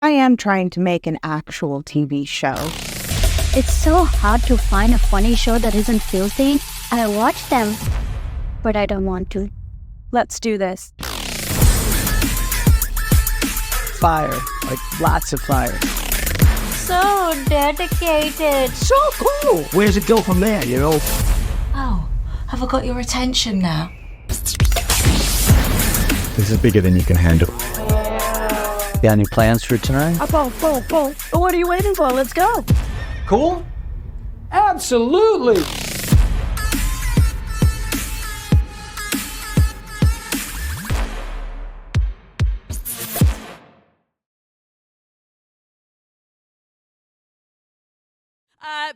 I am trying to make an actual TV show. It's so hard to find a funny show that isn't filthy. I watch them, but I don't want to. Let's do this. Fire, like lots of fire. So dedicated. So cool. Where's it go from there, you know? Oh, have I got your attention now? This is bigger than you can handle. You got any plans for tonight? What are you waiting for? Let's go. Cool? Absolutely!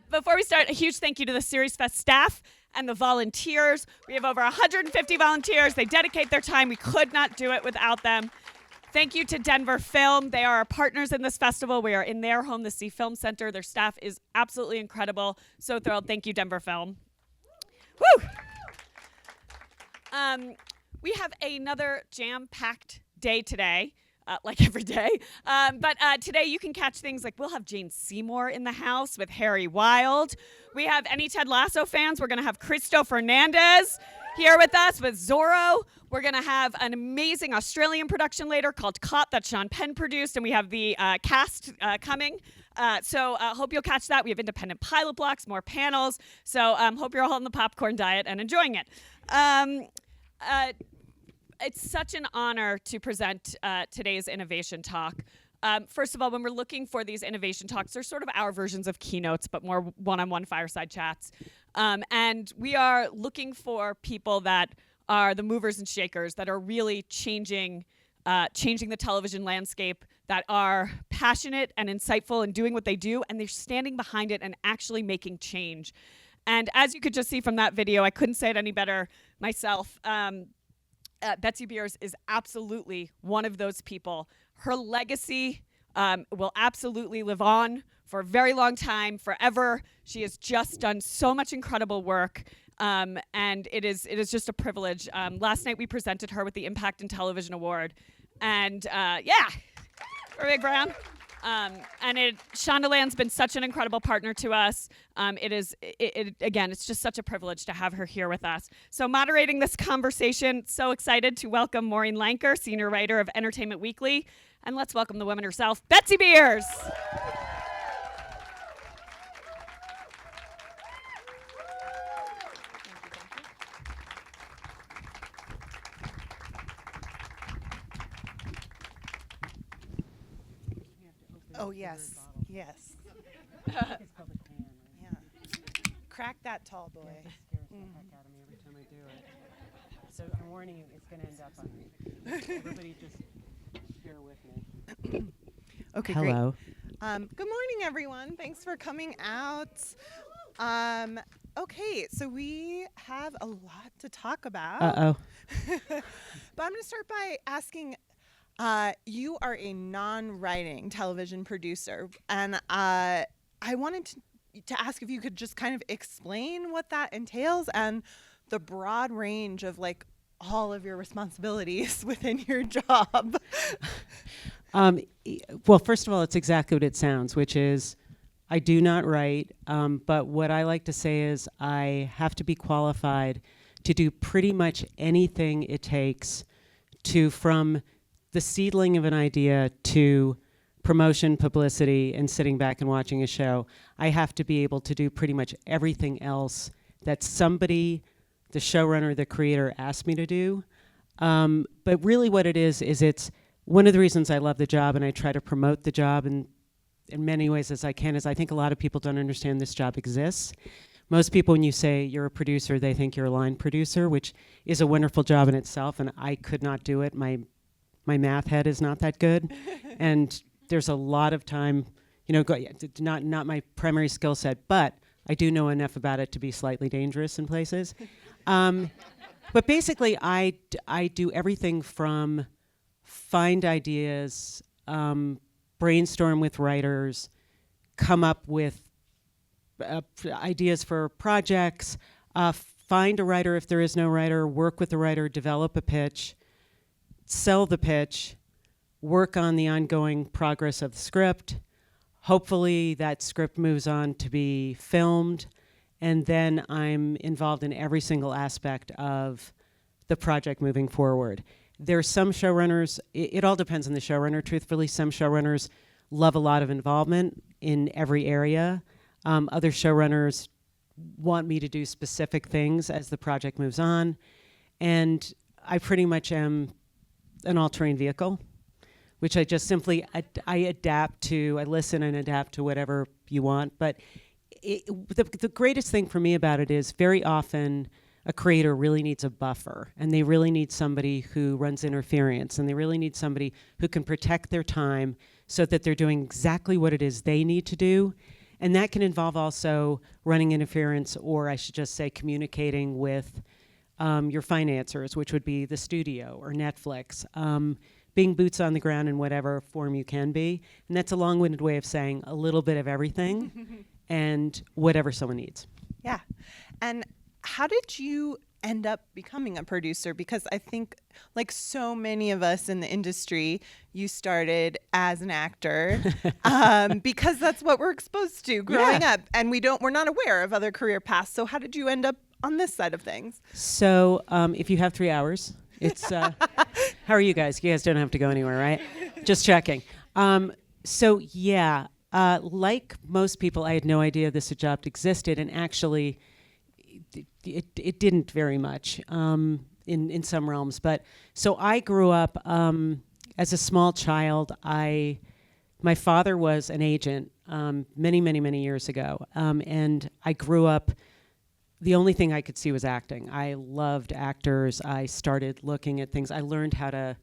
Before we start, a huge thank you to the SeriesFest staff and the volunteers. We have over 150 volunteers. They dedicate their time. We could not do it without them. Thank you to Denver Film. They are our partners in this festival. We are in their home, the C Film Center. Their staff is absolutely incredible. So thrilled. Thank you, Denver Film. Woo! We have another jam-packed day today. Like every day. But today you can catch things like we'll have Jane Seymour in the house with Harry Wild. We have any Ted Lasso fans. We're going to have Cristo Fernandez here with us with Zorro. We're going to have an amazing Australian production later called Caught that Sean Penn produced, and we have the cast coming. So hope you'll catch that. We have independent pilot blocks, more panels. So hope you're all on the popcorn diet and enjoying it. It's such an honor to present today's innovation talk. First of all, when we're looking for these innovation talks, they're sort of our versions of keynotes, but more one-on-one fireside chats. And we are looking for people that are the movers and shakers, that are really changing the television landscape, that are passionate and insightful in doing what they do, and they're standing behind it and actually making change. And as you could just see from that video, I couldn't say it any better myself. Betsy Beers is absolutely one of those people. Her legacy will absolutely live on for a very long time, forever. She has just done so much incredible work, and it is just a privilege. Last night we presented her with the Impact in Television Award, and yeah, for a big round. And Shondaland's been such an incredible partner to us. Again, it's just such a privilege to have her here with us. So moderating this conversation, so excited to welcome Maureen Lenker, senior writer of Entertainment Weekly. And let's welcome the woman herself, Betsy Beers. Oh, yes. Yes. Yeah. Crack that tall boy. It scares the heck out of me every time I do it. So I'm warning you, it's going to end up on me. Everybody just bear with me. Okay, Hello. Great. Good morning, everyone. Thanks for coming out. Okay, so we have a lot to talk about. Uh-oh. But I'm going to start by asking, you are a non-writing television producer, and I wanted to ask if you could just kind of explain what that entails and the broad range of like all of your responsibilities within your job. Well, first of all, it's exactly what it sounds, which is I do not write, but what I like to say is I have to be qualified to do pretty much anything it takes to, from the seedling of an idea to promotion, publicity, and sitting back and watching a show. I have to be able to do pretty much everything else that somebody, the showrunner, the creator, asked me to do. But really what it is it's one of the reasons I love the job and I try to promote the job in many ways as I can is I think a lot of people don't understand this job exists. Most people, when you say you're a producer, they think you're a line producer, which is a wonderful job in itself, and I could not do it. My math head is not that good, and there's a lot of time, not my primary skill set, but I do know enough about it to be slightly dangerous in places. But basically, I do everything from find ideas, brainstorm with writers, come up with ideas for projects, find a writer if there is no writer, work with the writer, develop a pitch, sell the pitch, work on the ongoing progress of the script. Hopefully that script moves on to be filmed, and then I'm involved in every single aspect of the project moving forward. There's some showrunners, it all depends on the showrunner, truthfully. Some showrunners love a lot of involvement in every area. Other showrunners want me to do specific things as the project moves on. And I pretty much am an all-terrain vehicle, which I just simply, I adapt to, I listen and adapt to whatever you want. But the greatest thing for me about it is very often a creator really needs a buffer, and they really need somebody who runs interference, and they really need somebody who can protect their time so that they're doing exactly what it is they need to do. And that can involve also running interference, or I should just say communicating with your financiers, which would be the studio or Netflix, being boots on the ground in whatever form you can be. And that's a long-winded way of saying a little bit of everything and whatever someone needs. Yeah. And how did you end up becoming a producer? Because I think, like so many of us in the industry, you started as an actor because that's what we're exposed to growing up, and we're not aware of other career paths. So how did you end up on this side of things? So if you have 3 hours, it's how are you guys? You guys don't have to go anywhere, right? Just checking. So yeah, like most people, I had no idea this job existed, and actually it didn't very much in some realms. But so I grew up as a small child. My father was an agent many years ago, and I grew up. The only thing I could see was acting. I loved actors. I started looking at things. I learned how to,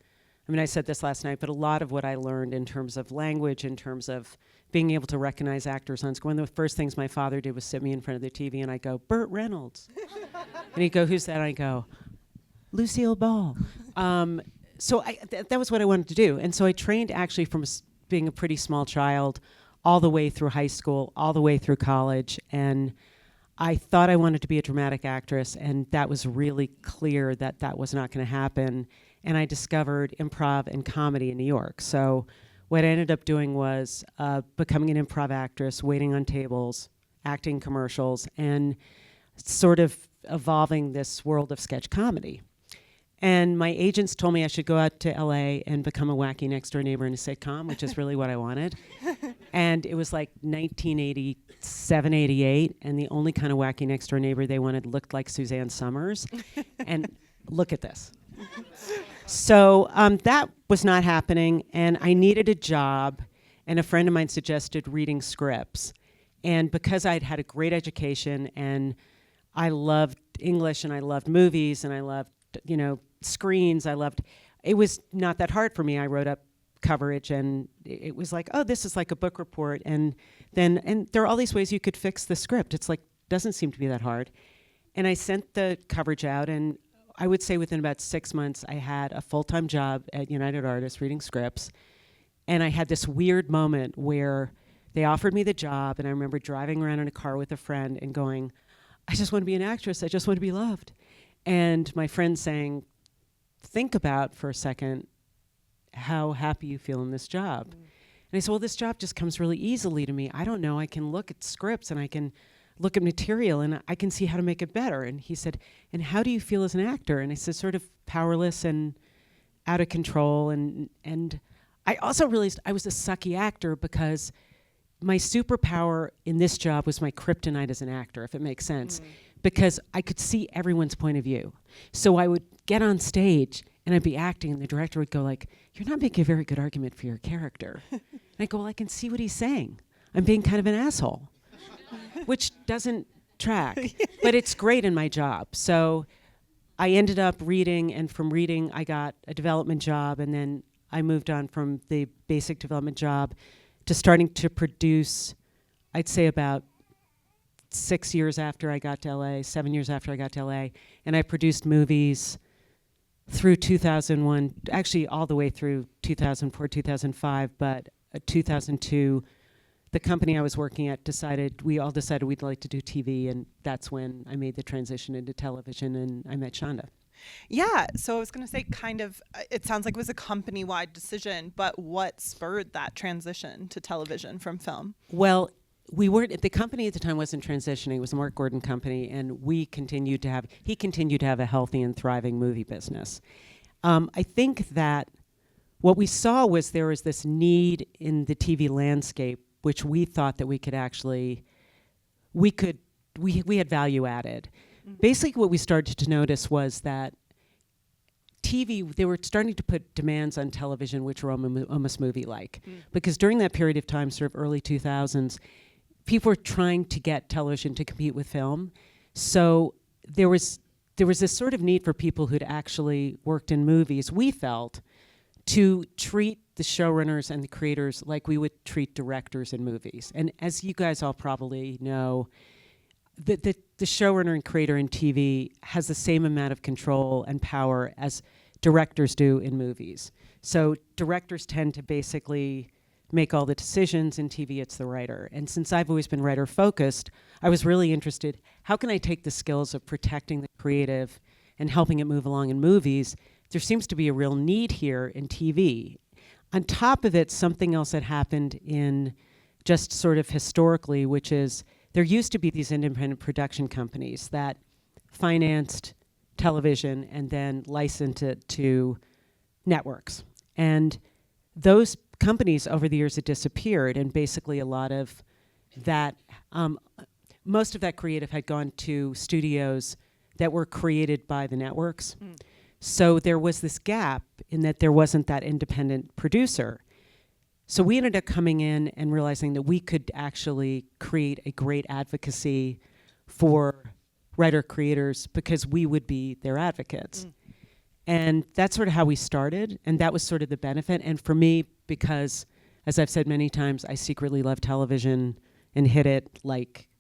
I mean, I said this last night, but a lot of what I learned in terms of language, in terms of being able to recognize actors on screen. One of the first things my father did was sit me in front of the TV, and I go, Burt Reynolds. And he'd go, who's that? And I go, Lucille Ball. So that was what I wanted to do. And so I trained actually from being a pretty small child all the way through high school, all the way through college. And I thought I wanted to be a dramatic actress, and that was really clear that that was not going to happen. And I discovered improv and comedy in New York. So what I ended up doing was becoming an improv actress, waiting on tables, acting commercials, and sort of evolving this world of sketch comedy. And my agents told me I should go out to LA and become a wacky next door neighbor in a sitcom, which is really what I wanted. And it was like 1987, 88, and the only kind of wacky next door neighbor they wanted looked like Suzanne Summers. And look at this. So that was not happening, and I needed a job, and a friend of mine suggested reading scripts. And because I'd had a great education, and I loved English, and I loved movies, and I loved, screens, it was not that hard for me. I wrote up coverage, and it was like, oh, this is like a book report, and there are all these ways you could fix the script. It's like, doesn't seem to be that hard. And I sent the coverage out, and I would say within about 6 months, I had a full-time job at United Artists reading scripts. And I had this weird moment where they offered me the job, and I remember driving around in a car with a friend and going, I just want to be an actress. I just want to be loved. And my friend saying, think about for a second how happy you feel in this job. And I said, well, this job just comes really easily to me. I don't know. I can look at scripts, and I can look at material, and I can see how to make it better. And he said, and how do you feel as an actor? And I said, sort of powerless and out of control. And I also realized I was a sucky actor because my superpower in this job was my kryptonite as an actor, if it makes sense, because I could see everyone's point of view. So I would get on stage, and I'd be acting, and the director would go like, you're not making a very good argument for your character. And I go, well, I can see what he's saying. I'm being kind of an asshole. Which doesn't track, but it's great in my job. So I ended up reading, and from reading, I got a development job, and then I moved on from the basic development job to starting to produce, I'd say about 6 years after I got to LA, 7 years after I got to LA, and I produced movies through 2001, actually all the way through 2004, 2005, but 2002, the company I was working at we all decided we'd like to do TV, and that's when I made the transition into television, and I met Shonda. Yeah, so I was going to say kind of, it sounds like it was a company-wide decision, but what spurred that transition to television from film? Well, we weren't, the company at the time wasn't transitioning. It was a Mark Gordon company, and he continued to have a healthy and thriving movie business. I think that what we saw was there was this need in the TV landscape, which we thought that we could actually, we had value added. Basically, what we started to notice was that TV, they were starting to put demands on television which were almost movie-like. Because during that period of time, sort of early 2000s, people were trying to get television to compete with film. So there was this sort of need for people who'd actually worked in movies, we felt, to treat the showrunners and the creators like we would treat directors in movies. And as you guys all probably know, the showrunner and creator in TV has the same amount of control and power as directors do in movies. So directors tend to basically make all the decisions. In TV, it's the writer. And since I've always been writer focused, I was really interested, how can I take the skills of protecting the creative and helping it move along in movies? There seems to be a real need here in TV. On top of it, something else that happened in just sort of historically, which is there used to be these independent production companies that financed television and then licensed it to networks. And those companies over the years had disappeared, and basically a lot of that, most of that creative had gone to studios that were created by the networks. So there was this gap in that there wasn't that independent producer. So we ended up coming in and realizing that we could actually create a great advocacy for writer-creators because we would be their advocates. And that's sort of how we started, and that was sort of the benefit. And for me, because, as I've said many times, I secretly love television and hid it like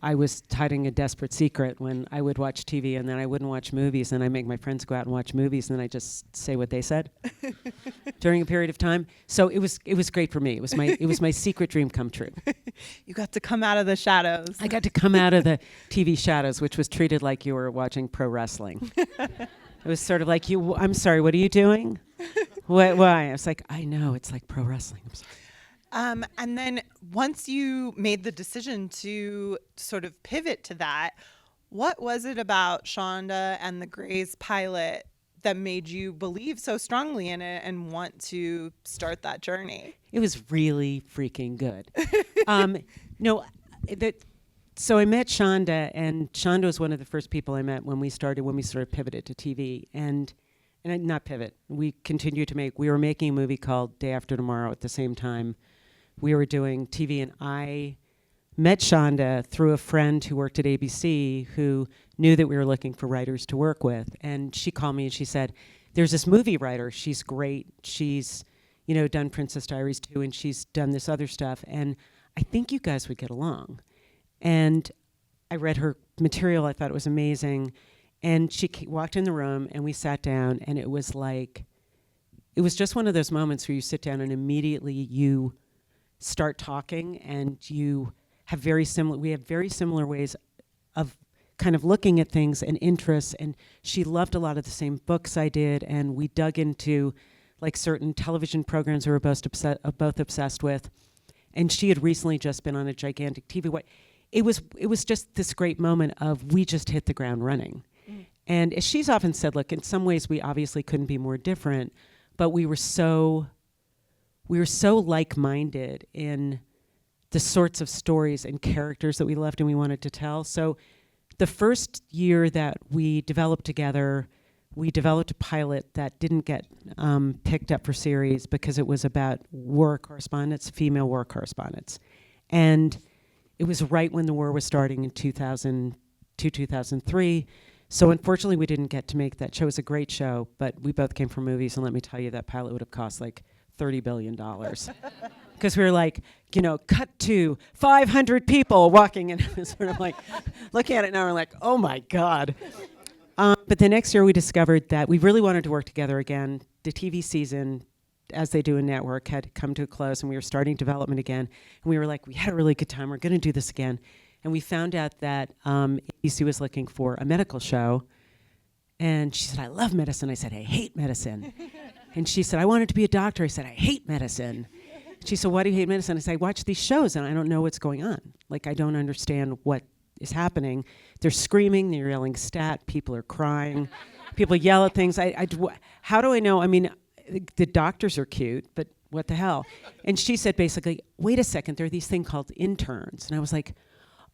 I was hiding a desperate secret when I would watch TV and then I wouldn't watch movies, and I make my friends go out and watch movies, and then I just say what they said during a period of time. So it was great for me. It was my secret dream come true. You got to come out of the shadows. I got to come out of the TV shadows, which was treated like you were watching pro wrestling. It was sort of like, I'm sorry, what are you doing? Why? I was like, I know, it's like pro wrestling. I'm sorry. And then once you made the decision to sort of pivot to that, what was it about Shonda and the Greys pilot that made you believe so strongly in it and want to start that journey? It was really freaking good. So I met Shonda, and Shonda was one of the first people I met when we sort of pivoted to TV. And not pivot. We continued to we were making a movie called Day After Tomorrow at the same time. We were doing TV, and I met Shonda through a friend who worked at ABC who knew that we were looking for writers to work with. And she called me and she said, there's this movie writer. She's great. She's, done Princess Diaries 2, and she's done this other stuff. And I think you guys would get along. And I read her material. I thought it was amazing. And she walked in the room, and we sat down, and it was just one of those moments where you sit down and immediately you start talking, and we have very similar ways of kind of looking at things and interests. And she loved a lot of the same books I did, and we dug into like certain television programs we were both obsessed with. And she had recently just been on a gigantic TV. It was just this great moment of we just hit the ground running. And as she's often said, look, in some ways we obviously couldn't be more different, but we were so like-minded in the sorts of stories and characters that we loved and we wanted to tell. So the first year that we developed together, we developed a pilot that didn't get picked up for series because it was about war correspondents, female war correspondents. And it was right when the war was starting in 2002, 2003. So unfortunately, we didn't get to make that show. It was a great show, but we both came from movies, and let me tell you, that pilot would have cost like $30 billion. Because we were like, cut to 500 people walking, and it was sort of like, looking at it now, we're like, oh my God. But the next year we discovered that we really wanted to work together again. The TV season, as they do in network, had come to a close, and we were starting development again. And we were like, we had a really good time. We're going to do this again. And we found out that ABC was looking for a medical show. And she said, I love medicine. I said, I hate medicine. And she said, I wanted to be a doctor. I said, I hate medicine. She said, why do you hate medicine? I said, I watch these shows and I don't know what's going on. Like, I don't understand what is happening. They're screaming, they're yelling stat, people are crying, people yell at things. How do I know? I mean, the doctors are cute, but what the hell? And she said basically, wait a second, there are these things called interns. And I was like,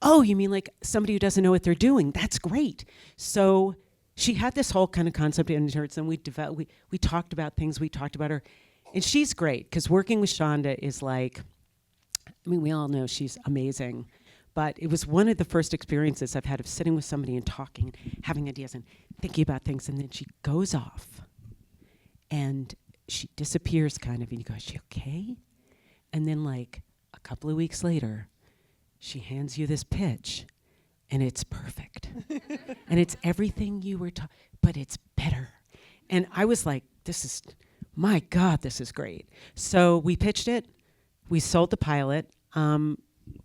oh, you mean like somebody who doesn't know what they're doing? That's great. So she had this whole kind of concept of interns, and we talked about things, we talked about her. And she's great, because working with Shonda is like, I mean, we all know she's amazing, but it was one of the first experiences I've had of sitting with somebody and talking and having ideas and thinking about things, and then she goes off and she disappears kind of, and you go, is she okay? And then like a couple of weeks later, she hands you this pitch, and it's perfect. And it's everything you were taught, but it's better. And I was like, my God, this is great. So we pitched it. We sold the pilot.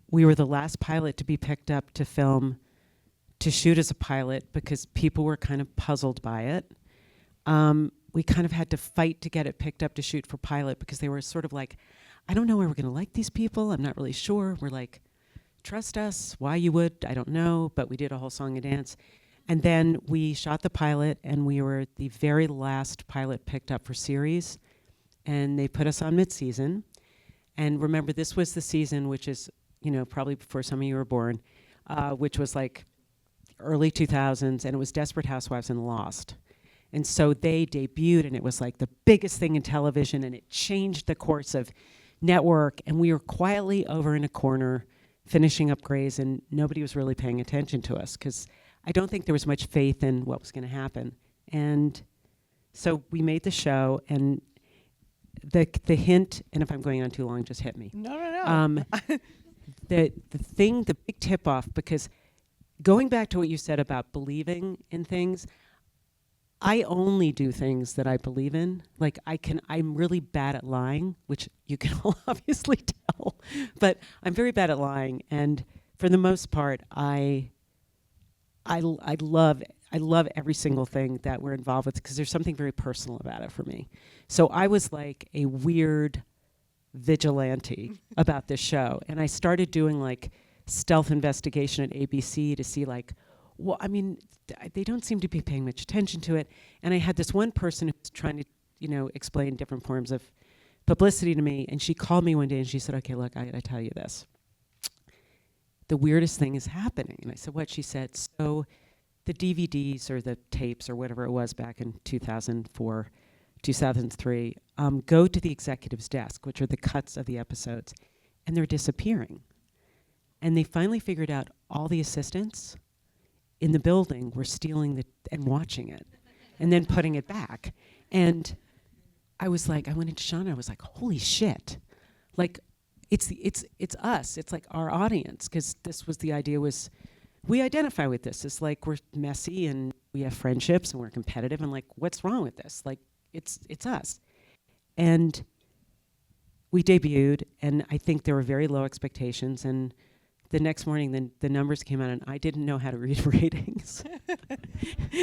We were the last pilot to be picked up to film, to shoot as a pilot, because people were kind of puzzled by it. We kind of had to fight to get it picked up to shoot for pilot, because they were sort of like, I don't know why we're going to like these people. I'm not really sure. We're like, trust us. Why you would, I don't know. But we did a whole song and dance. And then we shot the pilot, and we were the very last pilot picked up for series. And they put us on mid-season. And remember, this was the season, which is, you know, probably before some of you were born, which was like early 2000s, and it was Desperate Housewives and Lost. And so they debuted, and it was like the biggest thing in television, and it changed the course of network. And we were quietly over in a corner finishing up Grey's, and nobody was really paying attention to us, because I don't think there was much faith in what was going to happen. And so we made the show, and the hint, and if I'm going on too long, just hit me. No. The big tip off, because going back to what you said about believing in things, I only do things that I believe in. Like I'm really bad at lying, which you can all obviously tell, but I'm very bad at lying. And for the most part, I love every single thing that we're involved with, because there's something very personal about it for me. So I was like a weird vigilante about this show. And I started doing like stealth investigation at ABC to see like, well, I mean, they don't seem to be paying much attention to it. And I had this one person who was trying to, you know, explain different forms of publicity to me. And she called me one day and she said, okay, look, I gotta tell you this. The weirdest thing is happening. And I said, what? She said, so the DVDs or the tapes or whatever it was back in 2004, 2003, go to the executive's desk, which are the cuts of the episodes, and they're disappearing. And they finally figured out all the assistants in the building were stealing and watching it and then putting it back. And I was like, I went into Shonda, I was like, holy shit. Like, it's us. It's like our audience, because this was the idea was, we identify with this. It's like we're messy and we have friendships and we're competitive, and like, what's wrong with this? Like, it's us. And we debuted, and I think there were very low expectations, and the next morning, the numbers came out, and I didn't know how to read ratings.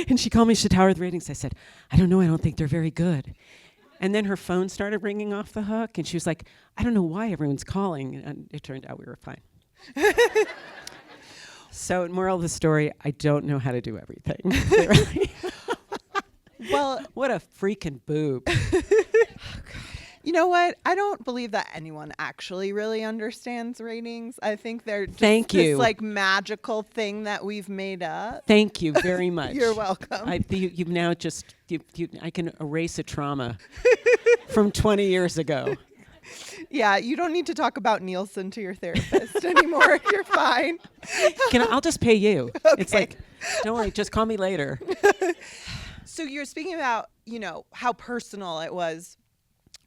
And she called me, she towered the ratings. I said, I don't know, I don't think they're very good. And then her phone started ringing off the hook, and she was like, I don't know why everyone's calling. And it turned out we were fine. So, moral of the story, I don't know how to do everything. Clearly. Well, what a freaking boob. You know what? I don't believe that anyone actually really understands ratings. I think they're just this like magical thing that we've made up. Thank you very much. You're welcome. You've now just, I can erase a trauma from 20 years ago. Yeah, you don't need to talk about Nielsen to your therapist anymore. You're fine. I'll just pay you. Okay. It's like, don't worry, just call me later. So you're speaking about, you know, how personal it was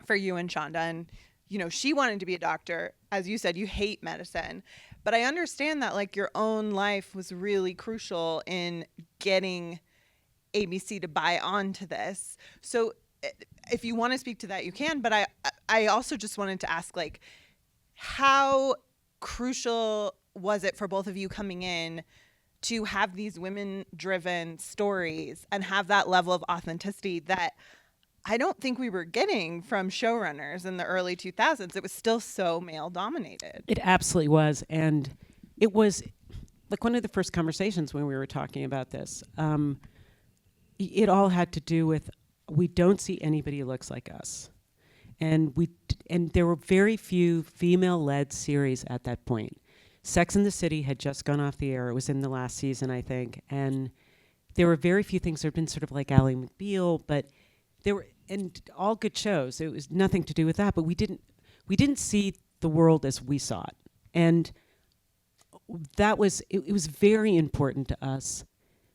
for you and Shonda, and you know, she wanted to be a doctor. As you said, you hate medicine, but I understand that like your own life was really crucial in getting ABC to buy onto this. So if you want to speak to that, you can, but I also just wanted to ask, like, how crucial was it for both of you coming in to have these women-driven stories and have that level of authenticity that I don't think we were getting from showrunners in the early 2000s. It was still so male-dominated. It absolutely was. And it was like one of the first conversations when we were talking about this. It all had to do with, we don't see anybody who looks like us. And there were very few female-led series at that point. Sex and the City had just gone off the air. It was in the last season, I think. And there were very few things. There had been sort of like Ally McBeal, but there were, and all good shows. It was nothing to do with that, but we didn't see the world as we saw it. And that was, it was very important to us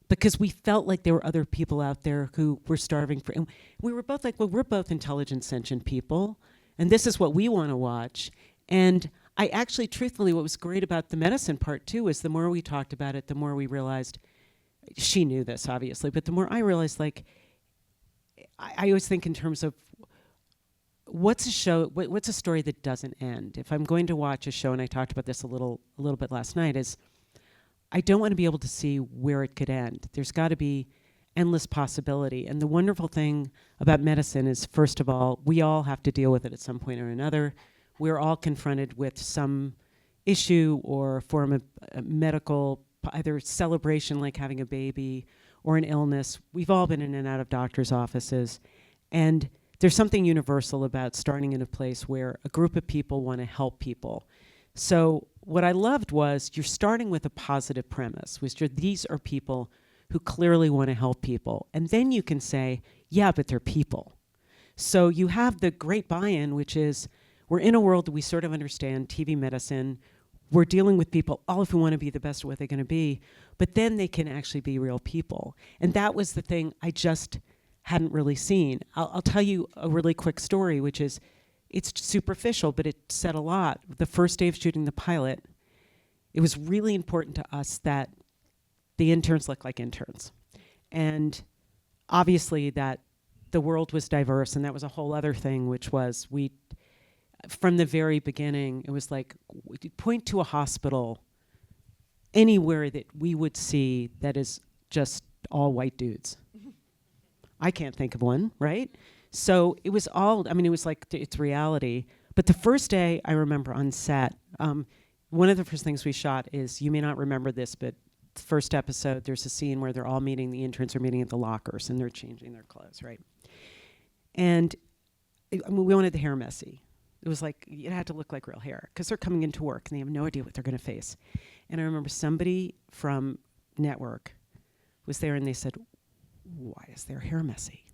because we felt like there were other people out there who were starving for, and we were both like, well, we're both intelligent, sentient people, and this is what we want to watch. And I actually, truthfully, what was great about the medicine part too is the more we talked about it, the more we realized, she knew this obviously, but the more I realized, like, I always think in terms of what's a show, what's a story that doesn't end? If I'm going to watch a show, and I talked about this a little bit last night, is I don't want to be able to see where it could end. There's got to be endless possibility. And the wonderful thing about medicine is, first of all, we all have to deal with it at some point or another. We're all confronted with some issue or form of medical, either celebration like having a baby or an illness. We've all been in and out of doctors' offices. And there's something universal about starting in a place where a group of people want to help people. So what I loved was you're starting with a positive premise, which are these are people who clearly want to help people. And then you can say, yeah, but they're people. So you have the great buy-in, which is we're in a world that we sort of understand, TV medicine. We're dealing with people, all of who want to be the best at what they're going to be, but then they can actually be real people. And that was the thing I just hadn't really seen. I'll tell you a really quick story, which is, it's superficial, but it said a lot. The first day of shooting the pilot, it was really important to us that the interns look like interns. And obviously that the world was diverse, and that was a whole other thing, which was from the very beginning, it was like, point to a hospital anywhere that we would see that is just all white dudes. I can't think of one, right? So it was all, I mean, it was like, it's reality. But the first day I remember on set, one of the first things we shot is, you may not remember this, but the first episode, there's a scene where they're all meeting, the interns are meeting at the lockers, and they're changing their clothes, right? And I mean, we wanted the hair messy. It was like, it had to look like real hair, because they're coming into work, and they have no idea what they're going to face. And I remember somebody from network was there, and they said, why is their hair messy?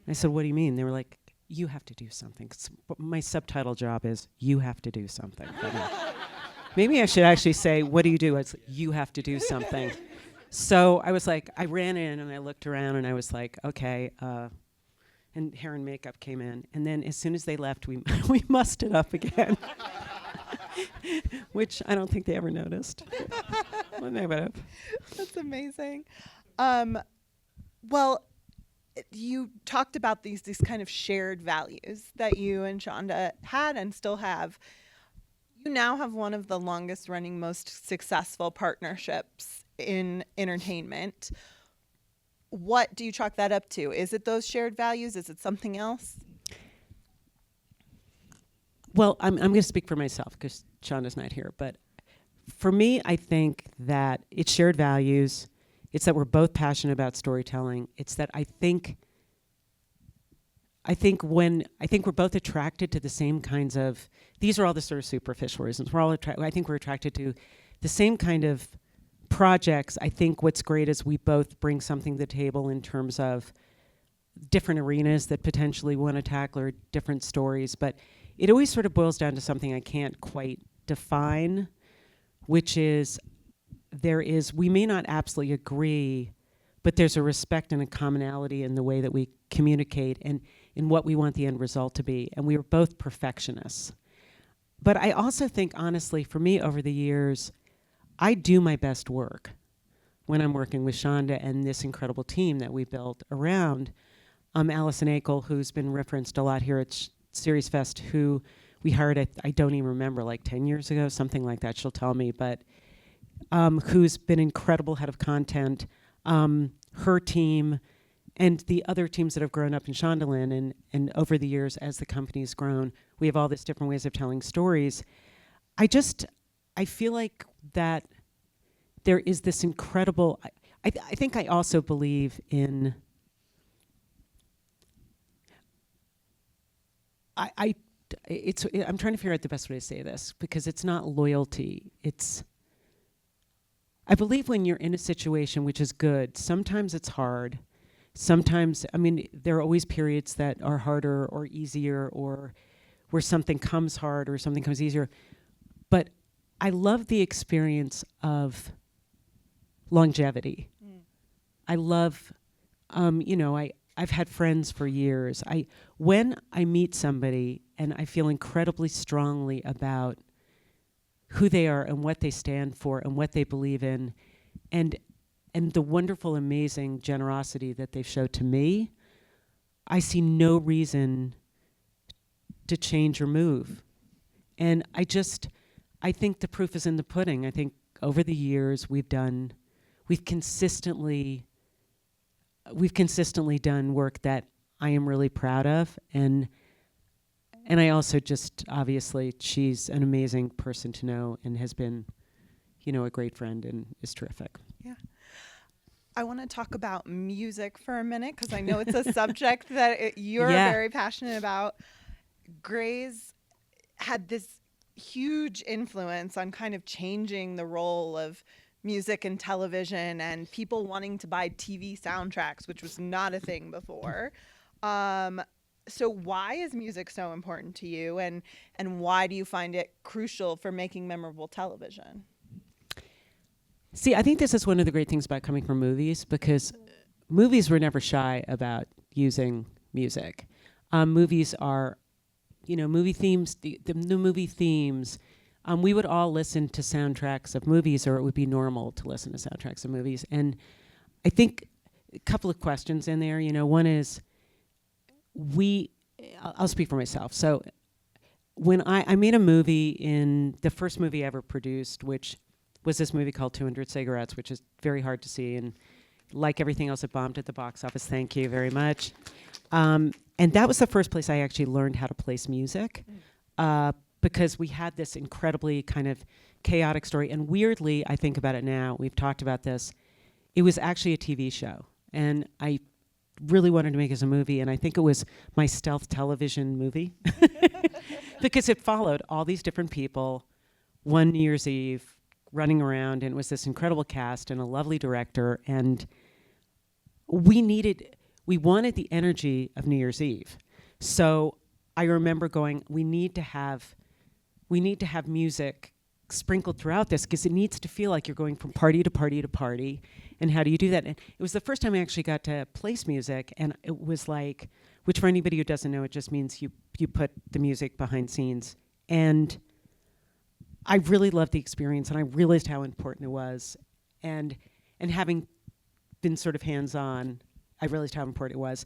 I said, what do you mean? They were like, you have to do something. My subtitle job is, you have to do something. Maybe I should actually say, what do you do? It's, you have to do something. So I was like, I ran in and I looked around and I was like, okay. And hair and makeup came in. And then as soon as they left, we mussed it up again. Which I don't think they ever noticed. Well, they would have. That's amazing. Well, you talked about these kind of shared values that you and Shonda had and still have. You now have one of the longest running, most successful partnerships in entertainment. What do you chalk that up to? Is it those shared values? Is it something else? Well, I'm going to speak for myself because Shonda's not here. But for me, I think that it's shared values. It's that we're both passionate about storytelling. It's that I think we're both attracted to the same kinds of, these are all the sort of superficial reasons. I think we're attracted to the same kind of projects. I think what's great is we both bring something to the table in terms of different arenas that potentially we want to tackle or different stories. But it always sort of boils down to something I can't quite define, which is we may not absolutely agree, but there's a respect and a commonality in the way that we communicate and in what we want the end result to be. And we are both perfectionists. But I also think, honestly, for me over the years, I do my best work when I'm working with Shonda and this incredible team that we built around Allison Akel, who's been referenced a lot here at SeriesFest, who we hired, I don't even remember, like 10 years ago, something like that, she'll tell me. But who's been incredible head of content, her team, and the other teams that have grown up in Shondaland. And over the years, as the company's grown, we have all these different ways of telling stories. I feel like that there is this incredible, I think I also believe in, I'm trying to figure out the best way to say this, because it's not loyalty. I believe when you're in a situation which is good, sometimes it's hard. Sometimes, there are always periods that are harder or easier, or where something comes hard or something comes easier. But I love the experience of longevity. I love, I've had friends for years. When I meet somebody and I feel incredibly strongly about who they are and what they stand for and what they believe in, and the wonderful, amazing generosity that they've showed to me, I see no reason to change or move. And I think the proof is in the pudding. I think over the years we've consistently done work that I am really proud of, and I also just, obviously, she's an amazing person to know and has been, a great friend and is terrific. Yeah. I want to talk about music for a minute, because I know it's a subject that you're very passionate about. Grey's had this huge influence on kind of changing the role of music and television, and people wanting to buy TV soundtracks, which was not a thing before. So why is music so important to you, and why do you find it crucial for making memorable television? See, I think this is one of the great things about coming from movies, because movies were never shy about using music. Movies are, movie themes, the movie themes. We would all listen to soundtracks of movies, or it would be normal to listen to soundtracks of movies. And I think a couple of questions in there. One is, I'll speak for myself. So when I made a movie, in the first movie I ever produced, which was this movie called 200 Cigarettes, which is very hard to see, and like everything else, it bombed at the box office. Thank you very much. And that was the first place I actually learned how to place music, because we had this incredibly kind of chaotic story. And weirdly, I think about it now, we've talked about this, it was actually a TV show. And I really wanted to make it as a movie, and I think it was my stealth television movie, because it followed all these different people one New Year's Eve running around, and it was this incredible cast and a lovely director, and we wanted the energy of New Year's Eve. So I remember going, we need to have music sprinkled throughout this, because it needs to feel like you're going from party to party to party. And how do you do that? And it was the first time I actually got to place music, and it was like, which for anybody who doesn't know, it just means you put the music behind scenes. And I really loved the experience, and I realized how important it was. And having been sort of hands-on, I realized how important it was.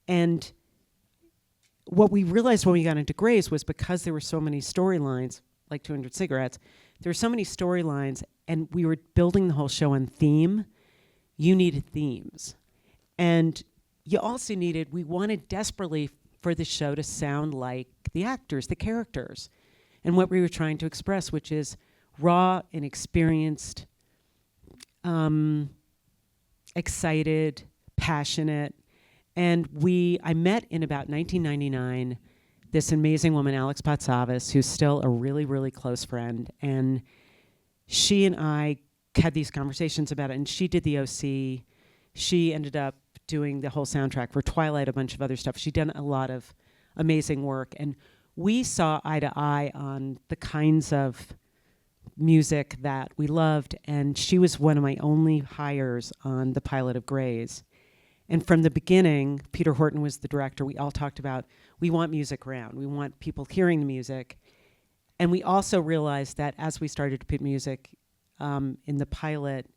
And what we realized when we got into Grey's was, because there were so many storylines, like 200 Cigarettes, there were so many storylines, and we were building the whole show on theme. You needed themes. And you also we wanted desperately for the show to sound like the actors, the characters, and what we were trying to express, which is raw and experienced, excited, passionate. And I met in about 1999 this amazing woman, Alex Patsavis, who's still a really, really close friend. And she and I had these conversations about it, and she did the OC. She ended up doing the whole soundtrack for Twilight, a bunch of other stuff. She'd done a lot of amazing work, and we saw eye to eye on the kinds of music that we loved, and she was one of my only hires on the pilot of Grey's. And from the beginning, Peter Horton was the director. We all talked about, we want music around. We want people hearing the music. And we also realized that as we started to put music in the pilot,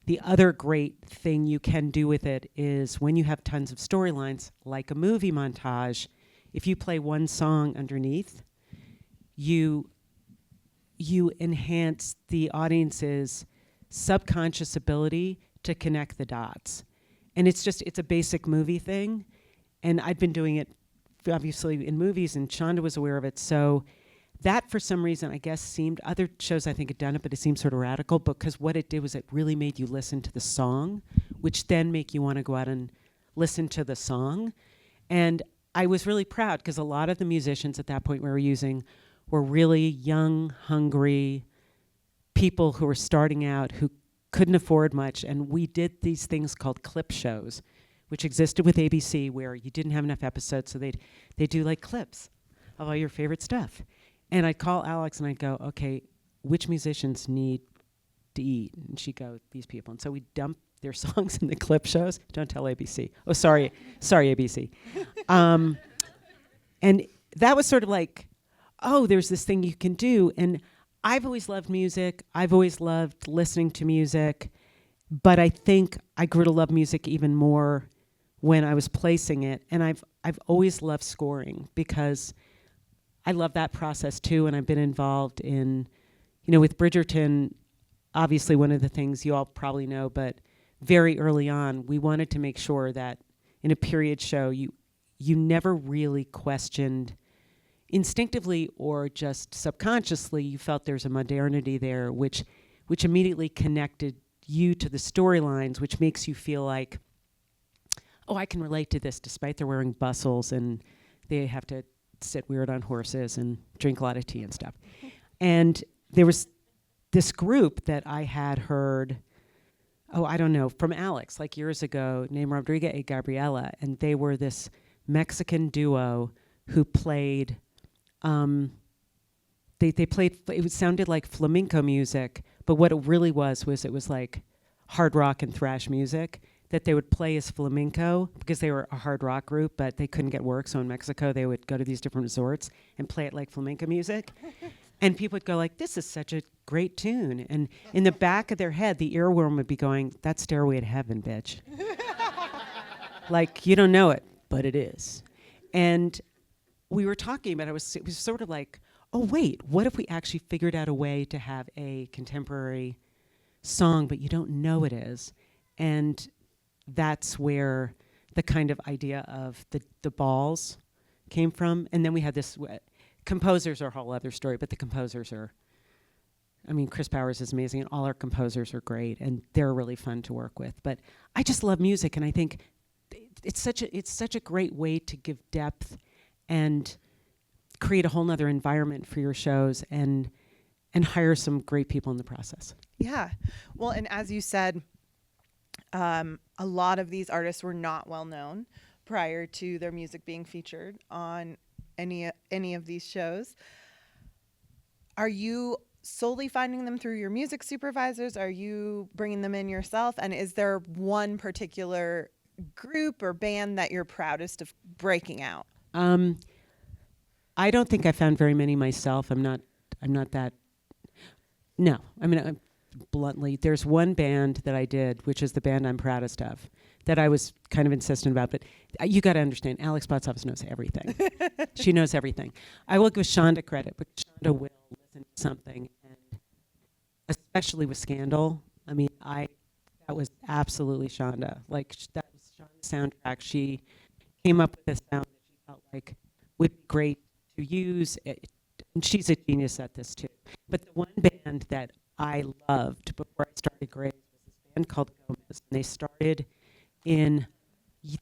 the other great thing you can do with it is, when you have tons of storylines, like a movie montage, if you play one song underneath, you enhance the audience's subconscious ability to connect the dots. And it's a basic movie thing. And I'd been doing it obviously in movies, and Shonda was aware of it. So that, for some reason, I guess seemed, other shows I think had done it, but it seemed sort of radical, because what it did was it really made you listen to the song, which then make you want to go out and listen to the song. And I was really proud, because a lot of the musicians at that point we were using were really young, hungry people who were starting out, who couldn't afford much. And we did these things called clip shows, which existed with ABC, where you didn't have enough episodes, so they'd do like clips of all your favorite stuff. And I'd call Alex and I'd go, okay, which musicians need to eat? And she'd go, these people. And so we dump their songs in the clip shows. Don't tell ABC. Oh, sorry, ABC. And that was sort of like, oh, there's this thing you can do. And I've always loved music. I've always loved listening to music. But I think I grew to love music even more when I was placing it. And I've always loved scoring, because I love that process too. And I've been involved in, with Bridgerton, obviously one of the things you all probably know, but very early on, we wanted to make sure that in a period show, you never really questioned instinctively or just subconsciously. You felt there's a modernity there, which immediately connected you to the storylines, which makes you feel like, oh, I can relate to this, despite they're wearing bustles and they have to sit weird on horses and drink a lot of tea and stuff. And there was this group that I had heard, I don't know, from Alex, like years ago, named Rodrigo y Gabriela, and they were this Mexican duo who played, they played, it sounded like flamenco music, but what it really was it was like hard rock and thrash music that they would play as flamenco, because they were a hard rock group, but they couldn't get work. So in Mexico, they would go to these different resorts and play it like flamenco music. And people would go like, this is such a great tune. And in the back of their head, the earworm would be going, that's Stairway to Heaven, bitch. Like, you don't know it, but it is. And we were talking about it was sort of like, oh, wait, what if we actually figured out a way to have a contemporary song, but you don't know it is? And that's where the kind of idea of the balls came from. And then we had this, composers are a whole other story, but the composers are, Chris Powers is amazing, and all our composers are great, and they're really fun to work with. But I just love music, and I think it's such a great way to give depth and create a whole nother environment for your shows, and hire some great people in the process. Yeah. Well, and as you said, a lot of these artists were not well known prior to their music being featured on any of these shows. Are you solely finding them through your music supervisors? Are you bringing them in yourself? And is there one particular group or band that you're proudest of breaking out? I don't think I found very many myself. I'm not that. No, bluntly, there's one band that I did, which is the band I'm proudest of, that I was kind of insistent about. But you got to understand, Alex Box Office knows everything. She knows everything. I will give Shonda credit, but Shonda will listen to something, and especially with Scandal. That was absolutely Shonda. Like, that was Shonda's soundtrack. She came up with a sound that she felt like would be great to use. And she's a genius at this too. But the one band that I loved before I started Grace was this band called Gomez. And they started in,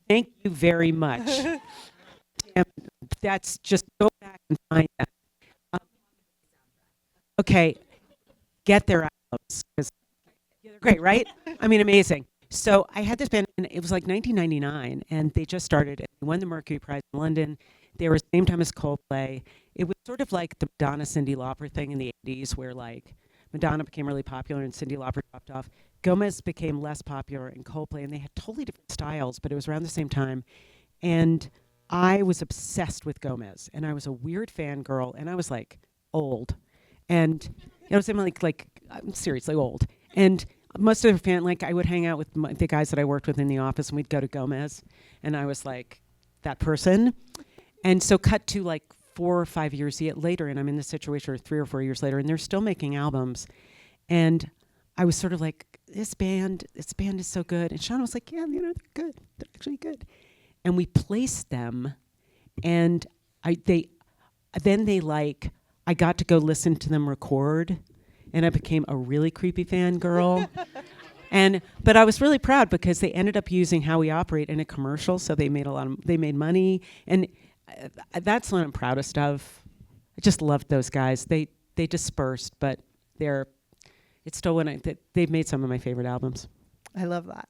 thank you very much. And that's just, go back and find that. Okay, get their albums, because they're great, right? Amazing. So I had this band, and it was like 1999, and they just started. They won the Mercury Prize in London. They were the same time as Coldplay. It was sort of like the Madonna Cyndi Lauper thing in the 80s, where like Madonna became really popular and Cyndi Lauper dropped off. Gomez became less popular, and Coldplay, and they had totally different styles, but it was around the same time. And I was obsessed with Gomez, and I was a weird fangirl, and I was like old. And I was like I'm seriously old. And most of the fan, like, I would hang out with the guys that I worked with in the office, and we'd go to Gomez, and I was like that person. And so cut to like 4 or 5 years later, and I'm in this situation, or 3 or 4 years later, and they're still making albums. And I was sort of like, this band is so good. And Sean was like, yeah, they're good. They're actually good. And we placed them, and I got to go listen to them record, and I became a really creepy fangirl. But I was really proud because they ended up using How We Operate in a commercial, so they made money, and that's what I'm proudest of. I just loved those guys. They dispersed, but it's still they've made some of my favorite albums. I love that.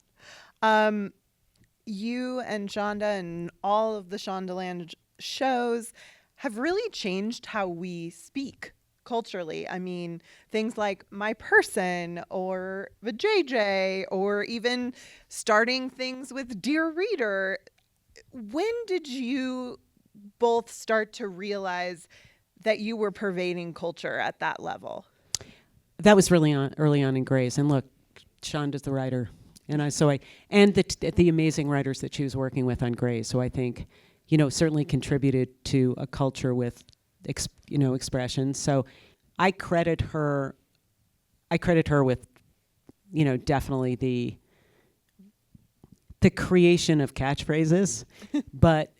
You and Shonda and all of the Shondaland shows have really changed how we speak culturally. I mean, things like my person or the JJ, or even starting things with Dear Reader. When did you both start to realize that you were pervading culture at that level? That was early on in Grey's. And look, Shonda's the writer, and the amazing writers that she was working with on Grey's. So I think, certainly contributed to a culture with expression. So I credit her with, definitely the creation of catchphrases. But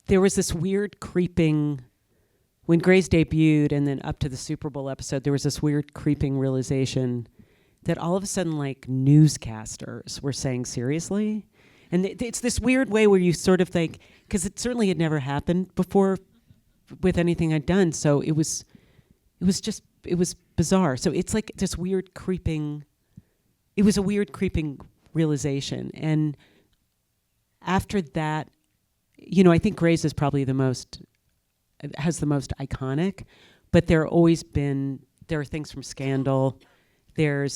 there was this weird creeping, when Grey's debuted and then up to the Super Bowl episode, there was this weird creeping realization that all of a sudden, like, newscasters were saying seriously. And it's this weird way where you sort of think, because it certainly had never happened before with anything I'd done. So it was bizarre. So it's like this weird creeping, it was a weird creeping realization. And after that, I think Grey's is probably has the most iconic, but there are things from Scandal. There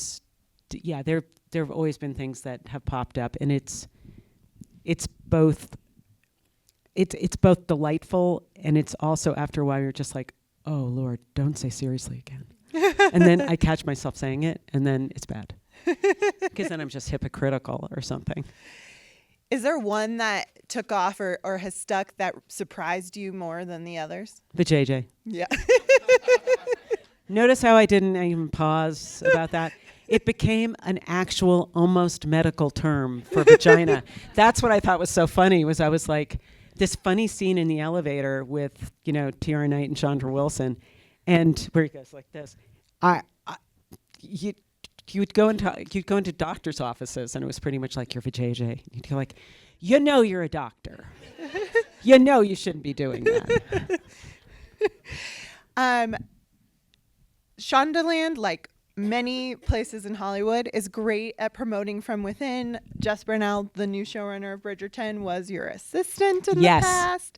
have always been things that have popped up, and it's both delightful, and it's also, after a while, you're just like, oh Lord, don't say seriously again. And then I catch myself saying it, and then it's bad. Because then I'm just hypocritical or something. Is there one that took off or has stuck that surprised you more than the others? The JJ. Yeah. Notice how I didn't even pause about that? It became an actual almost medical term for vagina. That's what I thought was so funny, was I was like, this funny scene in the elevator with, Tiara Knight and Chandra Wilson, and where he goes like this. You'd go into doctors' offices, and it was pretty much like, you're vajayjay. You'd go like, you're a doctor. You shouldn't be doing that. Shondaland, like many places in Hollywood, is great at promoting from within. Jess Burnell, the new showrunner of Bridgerton, was your assistant in the past.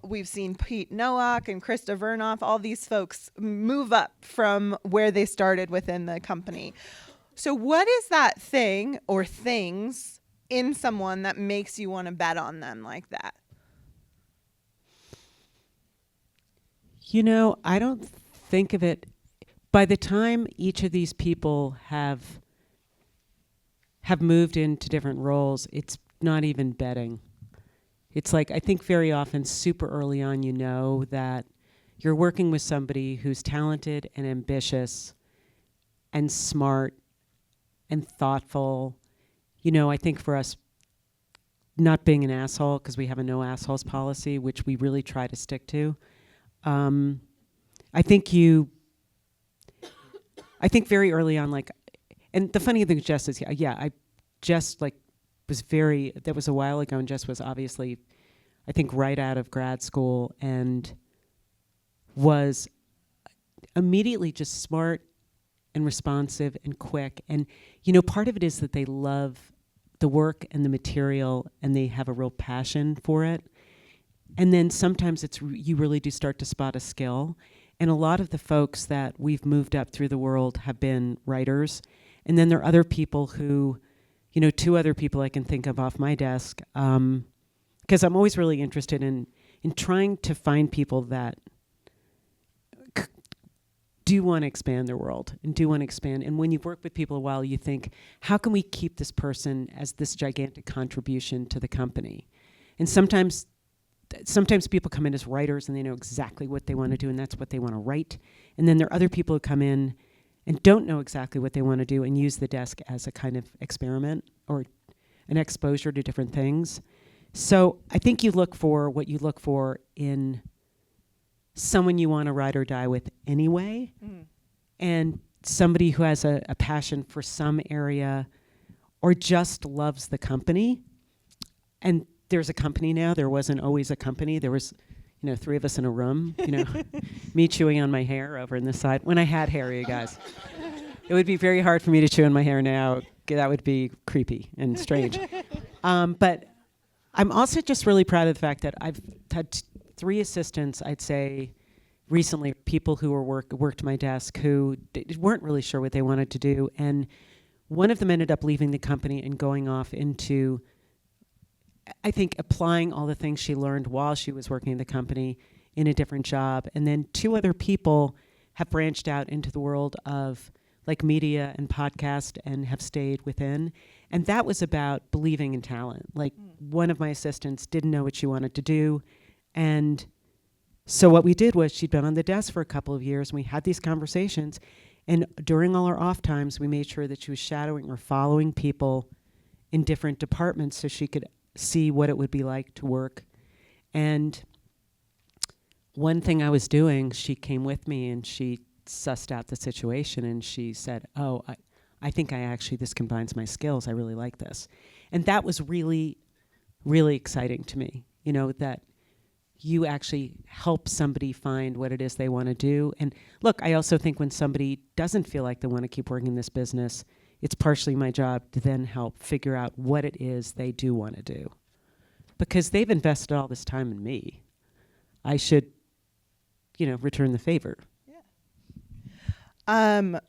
We've seen Pete Nowak and Krista Vernoff, all these folks move up from where they started within the company. So what is that thing or things in someone that makes you want to bet on them like that? I don't think of it. By the time each of these people have moved into different roles, it's not even betting. It's like, I think very often, super early on, that you're working with somebody who's talented and ambitious and smart and thoughtful. I think for us, not being an asshole, because we have a no assholes policy, which we really try to stick to. I think very early on, and the funny thing with Jess is, I just that was a while ago, and Jess was obviously, I think, right out of grad school, and was immediately just smart and responsive and quick. And, part of it is that they love the work and the material, and they have a real passion for it. And then sometimes you really do start to spot a skill. And a lot of the folks that we've moved up through the world have been writers. And then there are other people who, two other people I can think of off my desk, because I'm always really interested in trying to find people that do want to expand their world and do want to expand. And when you've worked with people a while, you think, how can we keep this person as this gigantic contribution to the company? And sometimes people come in as writers and they know exactly what they want to do, and that's what they want to write. And then there are other people who come in and don't know exactly what they want to do and use the desk as a kind of experiment or an exposure to different things. So I think you look for what you look for in someone you want to ride or die with anyway, and somebody who has a passion for some area or just loves the company. And there's a company now. There wasn't always a company. There was, 3 of us in a room, me chewing on my hair over in the side. When I had hair, you guys. It would be very hard for me to chew on my hair now. That would be creepy and strange. But I'm also just really proud of the fact that I've had 3 assistants, I'd say, recently, people who worked my desk who weren't really sure what they wanted to do. And one of them ended up leaving the company and going off into, I think, applying all the things she learned while she was working in the company in a different job. And then 2 other people have branched out into the world of like media and podcast and have stayed within. And that was about believing in talent. Like one of my assistants didn't know what she wanted to do. And so what we did was she'd been on the desk for a couple of years and we had these conversations. And during all our off times, we made sure that she was shadowing or following people in different departments so she could see what it would be like to work. And one thing I was doing, she came with me and she sussed out the situation and she said, I think this combines my skills. I really like this. And that was really, really exciting to me, that you actually help somebody find what it is they want to do. And look, I also think when somebody doesn't feel like they want to keep working in this business, it's partially my job to then help figure out what it is they do want to do. Because they've invested all this time in me. I should, return the favor. Talking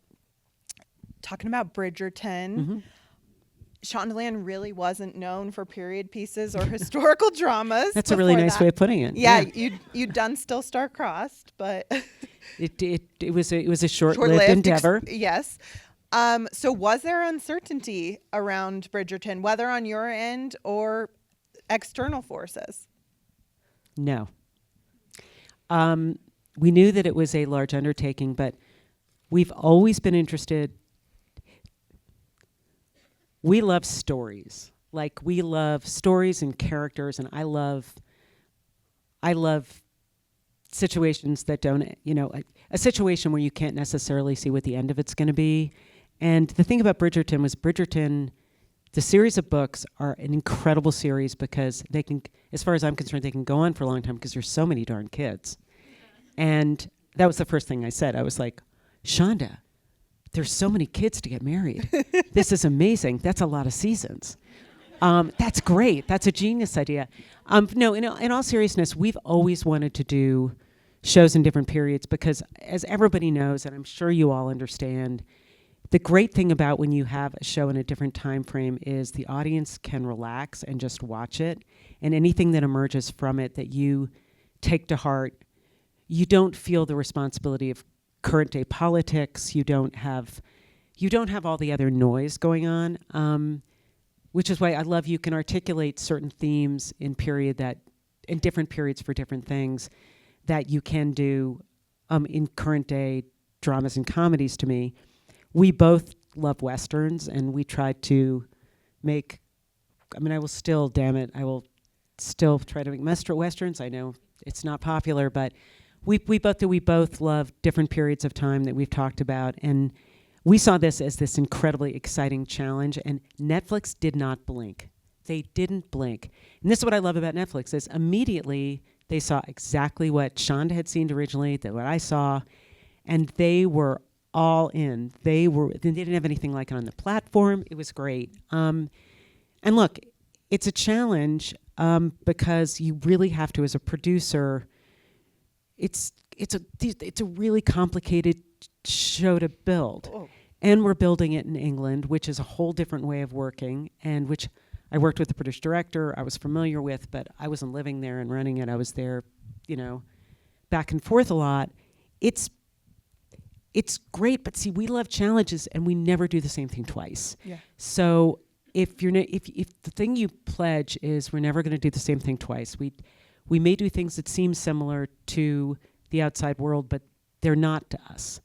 about Bridgerton, Shondaland really wasn't known for period pieces or historical dramas. That's a really nice way of putting it. Yeah, you'd done Still Star-Crossed, but it was a short-lived endeavor. Yes. So was there uncertainty around Bridgerton, whether on your end or external forces? No. We knew that it was a large undertaking, but we've always been interested. We love stories. Like we love stories and characters, and I love situations that don't, a situation where you can't necessarily see what the end of it's going to be. And the thing about Bridgerton was the series of books are an incredible series because they can, as far as I'm concerned, they can go on for a long time because there's so many darn kids. And that was the first thing I said. I was like, Shonda, there's so many kids to get married. This is amazing. That's a lot of seasons. That's great. That's a genius idea. No, in all seriousness, we've always wanted to do shows in different periods because as everybody knows, and I'm sure you all understand, the great thing about when you have a show in a different time frame is the audience can relax and just watch it. And anything that emerges from it that you take to heart, you don't feel the responsibility of current day politics. You don't have all the other noise going on, which is why I love you can articulate certain themes in different periods for different things that you can do in current day dramas and comedies. To me, we both love Westerns, and we tried to make. I will still try to make Westerns. I know it's not popular, but we both love different periods of time that we've talked about, and we saw this as this incredibly exciting challenge, and Netflix did not blink. They didn't blink. And this is what I love about Netflix is immediately they saw exactly what Shonda had seen originally, what I saw, and they were all in. They didn't have anything like it on the platform. It was great. And look, it's a challenge because you really have to, as a producer, it's a really complicated show to build. Oh. And we're building it in England, which is a whole different way of working, and which I worked with the British director I was familiar with, but I wasn't living there and running it. I was there, back and forth a lot. It's great, but see, we love challenges, and we never do the same thing twice. Yeah. So if the thing you pledge is we're never going to do the same thing twice, we may do things that seem similar to the outside world, but they're not to us.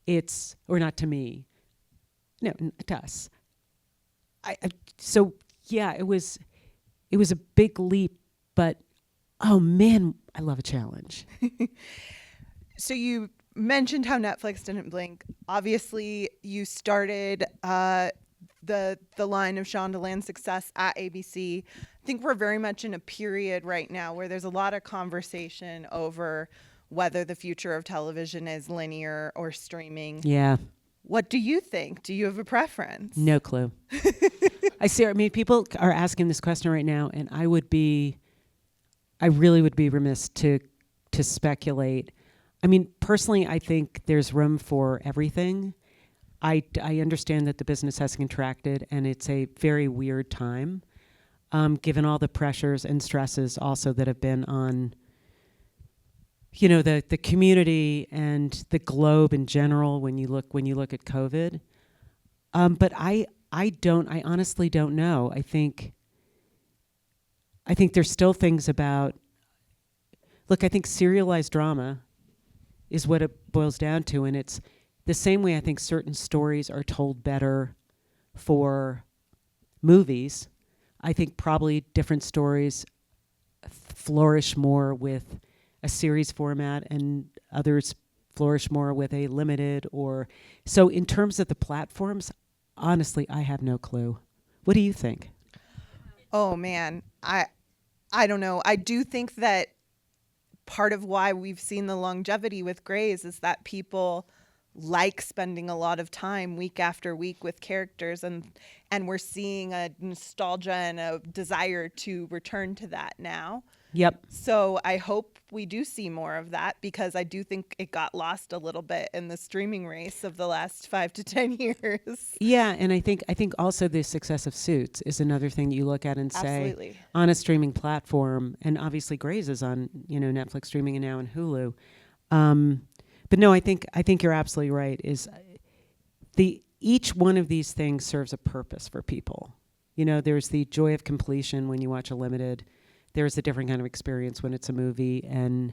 or not to me. No, to us. So yeah, it was a big leap, but oh man, I love a challenge. So you mentioned how Netflix didn't blink. Obviously, you started the line of Shondaland success at ABC. I think we're very much in a period right now where there's a lot of conversation over whether the future of television is linear or streaming. Yeah. What do you think? Do you have a preference? No clue. I mean, people are asking this question right now, and I really would be remiss to speculate. I mean, personally, I think there's room for everything. I understand that the business has contracted, and it's a very weird time, given all the pressures and stresses also that have been on, the community and the globe in general when you look at COVID. But I honestly don't know. I think there's still things about. Look, I think serialized drama is what it boils down to, and it's the same way I think certain stories are told better for movies. I think probably different stories flourish more with a series format and others flourish more with a limited or... So in terms of the platforms, honestly, I have no clue. What do you think? Oh, man. I don't know. I do think that part of why we've seen the longevity with Grey's is that people like spending a lot of time week after week with characters, and we're seeing a nostalgia and a desire to return to that now. Yep. So I hope we do see more of that, because I do think it got lost a little bit in the streaming race of the last 5 to 10 years. Yeah, and I think also the success of Suits is another thing you look at and say, Absolutely. On a streaming platform, and obviously Grey's is on Netflix streaming and now on Hulu. But no, I think you're absolutely right. Each one of these things serves a purpose for people. There's the joy of completion when you watch a limited. There's a different kind of experience when it's a movie, and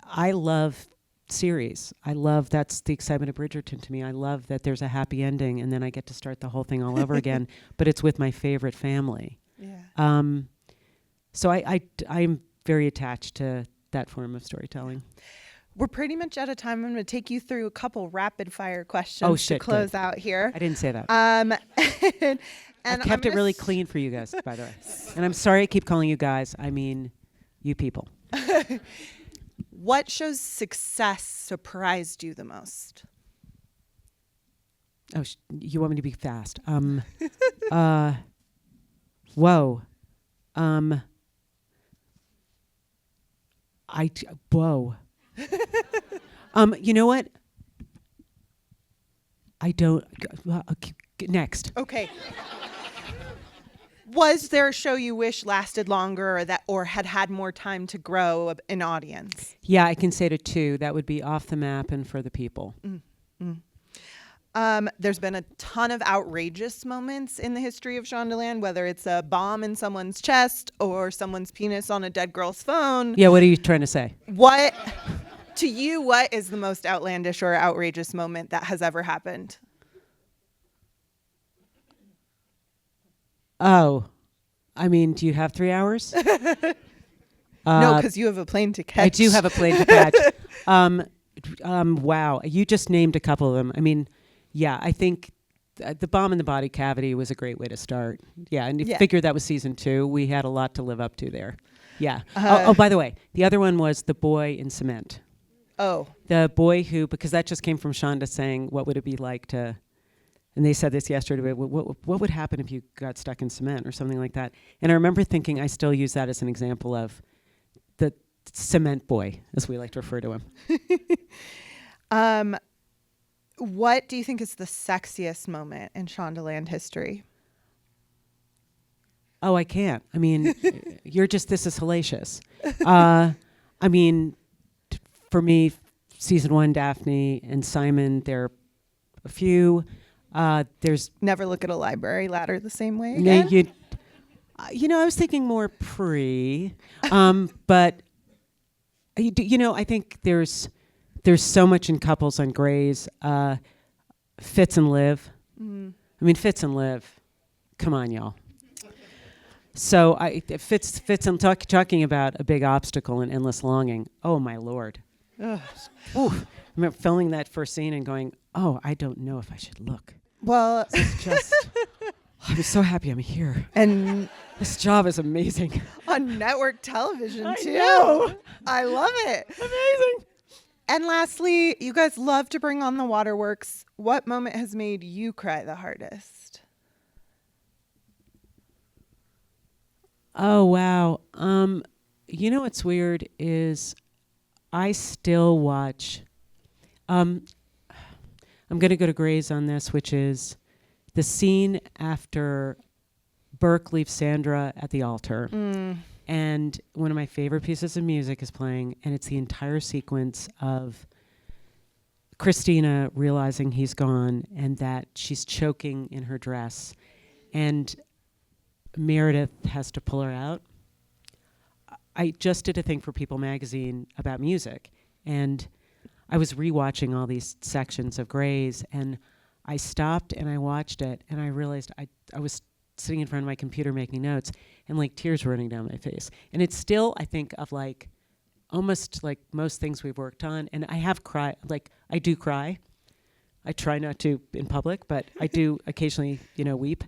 I love series. That's the excitement of Bridgerton to me. I love that there's a happy ending, and then I get to start the whole thing all over again. But it's with my favorite family. Yeah. So I'm very attached to that form of storytelling. We're pretty much out of time. I'm going to take you through a couple rapid fire questions to close out here. I didn't say that. And I kept it really clean for you guys, by the way. And I'm sorry I keep calling you guys. I mean, you people. What show's success surprised you the most? Oh, you want me to be fast? Whoa. Whoa. You know what? I don't. Next. Okay. Was there a show you wish lasted longer, or had more time to grow an audience? Yeah, I can say to 2. That would be Off the Map and For the People. There's been a ton of outrageous moments in the history of Shondaland, whether it's a bomb in someone's chest or someone's penis on a dead girl's phone. Yeah, what are you trying to say? To you, what is the most outlandish or outrageous moment that has ever happened? Oh, I mean, do you have 3 hours? No, because you have a plane to catch. I do have a plane to catch. Wow, you just named a couple of them. I mean, yeah, I think the bomb in the body cavity was a great way to start. Yeah, and you figure that was season 2. We had a lot to live up to there. Yeah. By the way, the other one was the boy in cement. Oh. The boy who, because that just came from Shonda saying, what would it be like to... And they said this yesterday, what would happen if you got stuck in cement or something like that? And I remember thinking, I still use that as an example of the cement boy, as we like to refer to him. What do you think is the sexiest moment in Shondaland history? Oh, I can't. I mean, this is hellacious. I mean, for me, season 1, Daphne and Simon, they're a few... there's never look at a library ladder the same way again? I was thinking more pre, but I think there's there's so much in Couples on Grey's. Fitz and Liv. I mean, Fitz and Liv. Come on, y'all. So Fitz and talking about a big obstacle and endless longing. Oh my Lord. Oof. I remember filming that first scene and going, oh, I don't know if I should look. Well, It's just, I'm so happy I'm here. and This job is amazing. on network television I too. know. I love it. Amazing. And lastly, you guys love to bring on the waterworks. What moment has made you cry the hardest? Oh, wow. You know what's weird is I still watch. I'm going to go to Grey's on this, which is the scene after Burke leaves Sandra at the altar. And one of my favorite pieces of music is playing, and it's the entire sequence of Christina realizing he's gone and that she's choking in her dress. And Meredith has to pull her out. I just did a thing for People magazine about music, and I was rewatching all these sections of Grey's, and I stopped and I watched it, and I realized I was sitting in front of my computer making notes, and like tears were running down my face. And it's still, I think, of like almost like most things we've worked on, and I have cried. Like I do cry. I try not to in public, but I do occasionally, weep.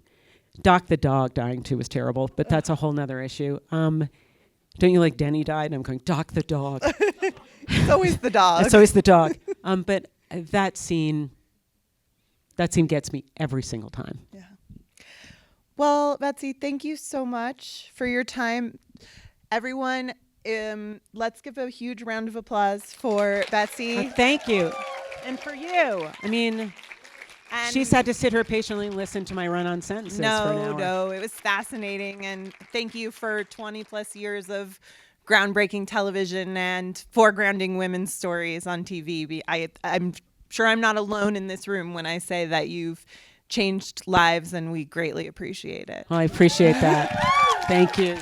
Doc the dog dying too was terrible, but that's a whole nother issue. Don't you like Denny died? And I'm going, Doc the dog. It's always the dog. It's always the dog. But that scene gets me every single time. Yeah. Well, Betsy, thank you so much for your time. Everyone, let's give a huge round of applause for Betsy. Thank you. And for you. I mean, she's had to sit here patiently and listen to my run-on sentences for an hour. No, it was fascinating. And thank you for 20 plus years of groundbreaking television and foregrounding women's stories on TV. I'm sure I'm not alone in this room when I say that you've changed lives, and we greatly appreciate it. Well, I appreciate that. Thank you.